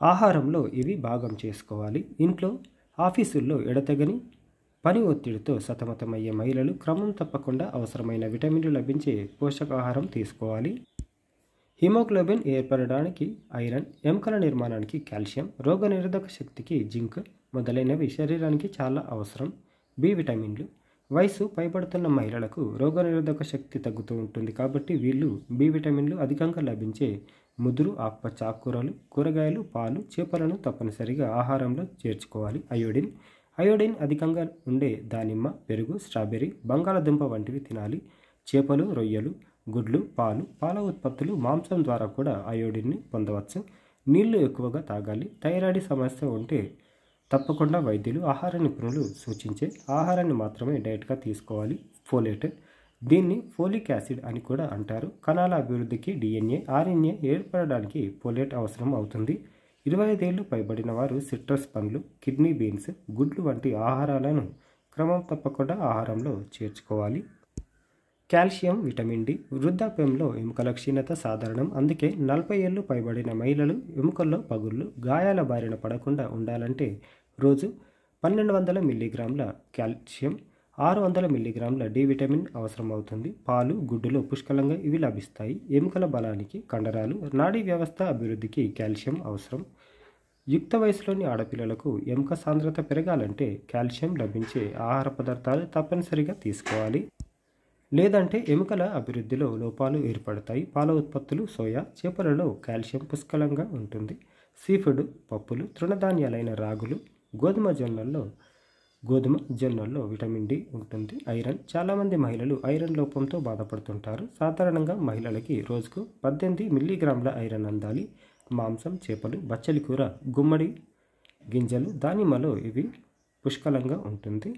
ఆహారంలో ఇవి భాగం చేసుకోవాలి. ఇంట్లో, ఆఫీసుల్లో ఎడతెగని పని ఒత్తిడితో సతమతమయ్యే మహిళలు క్రమం తప్పకుండా అవసరమైన విటమిన్లు లభించే పోషకాహారం తీసుకోవాలి. హిమోగ్లోబిన్ ఏర్పడడానికి ఐరన్, ఎముకల నిర్మాణానికి కాల్షియం, రోగనిరోధక శక్తికి జింక్ మొదలైనవి శరీరానికి చాలా అవసరం. బి విటమిన్లు. వయసు పైబడుతున్న మహిళలకు రోగనిరోధక శక్తి తగ్గుతూ ఉంటుంది కాబట్టి వీళ్ళు బి విటమిన్లు అధికంగా లభించే ముదురు ఆకుపచ్చ ఆకుకూరలు, కూరగాయలు, పాలు, చేపలను తప్పనిసరిగా ఆహారంలో చేర్చుకోవాలి. అయోడిన్ అధికంగా ఉండే దానిమ్మ, పెరుగు, స్ట్రాబెర్రీ, బంగాళాదుంప వంటివి తినాలి. చేపలు, రొయ్యలు, గుడ్లు, పాల ఉత్పత్తులు, మాంసం ద్వారా కూడా అయోడిన్ని పొందవచ్చు. నీళ్లు ఎక్కువగా తాగాలి. థైరాయిడ్ సమస్య ఉంటే తప్పకుండా వైద్యులు, ఆహార నిపుణులు సూచించే ఆహారాన్ని మాత్రమే డైట్గా తీసుకోవాలి. ఫోలేట్. దీన్ని ఫోలిక్ యాసిడ్ అని కూడా అంటారు. కణాల అభివృద్ధికి DNA, RNA ఏర్పడడానికి ఫోలేట్ అవసరం అవుతుంది. 25 ఏళ్లు పైబడిన వారు సిట్రస్ పండ్లు, కిడ్నీ బీన్స్, గుడ్లు వంటి ఆహారాలను క్రమం తప్పకుండా ఆహారంలో చేర్చుకోవాలి. Calcium, vitamin D. వృద్ధాప్యంలో ఎముకల క్షీణత సాధారణం. అందుకే 40 ఏళ్లు పైబడిన మహిళలు ఎముకల్లో పగుళ్ళు, గాయాల బారిన పడకుండా ఉండాలంటే రోజు 1200 మిల్లీగ్రాముల కాల్షియం, 600 మిల్లీగ్రాముల డి విటమిన్ అవసరం అవుతుంది. పాలు, గుడ్డులో పుష్కలంగా ఇవి లభిస్తాయి. ఎముకల బలానికి, కండరాలు, నాడీ వ్యవస్థ అభివృద్ధికి కాల్షియం అవసరం. యుక్త వయసులోని ఆడపిల్లలకు ఎముక సాంద్రత పెరగాలంటే కాల్షియం లభించే ఆహార పదార్థాలు తప్పనిసరిగా తీసుకోవాలి. లేదంటే ఎముకల అభివృద్ధిలో లోపాలు ఏర్పడతాయి. పాల ఉత్పత్తులు, సోయా, చేపలలో కాల్షియం పుష్కలంగా ఉంటుంది. సీఫుడ్, పప్పులు, తృణధాన్యాలైన రాగులు, గోధుమ జొన్నల్లో విటమిన్ డి ఉంటుంది. ఐరన్. చాలామంది మహిళలు ఐరన్ లోపంతో బాధపడుతుంటారు. సాధారణంగా మహిళలకి రోజుకు 18 మిల్లీగ్రాముల ఐరన్ అందాలి. మాంసం, చేపలు, బచ్చలి కూర, గుమ్మడి గింజలు, దానిమ్మలో ఇవి పుష్కలంగా ఉంటుంది.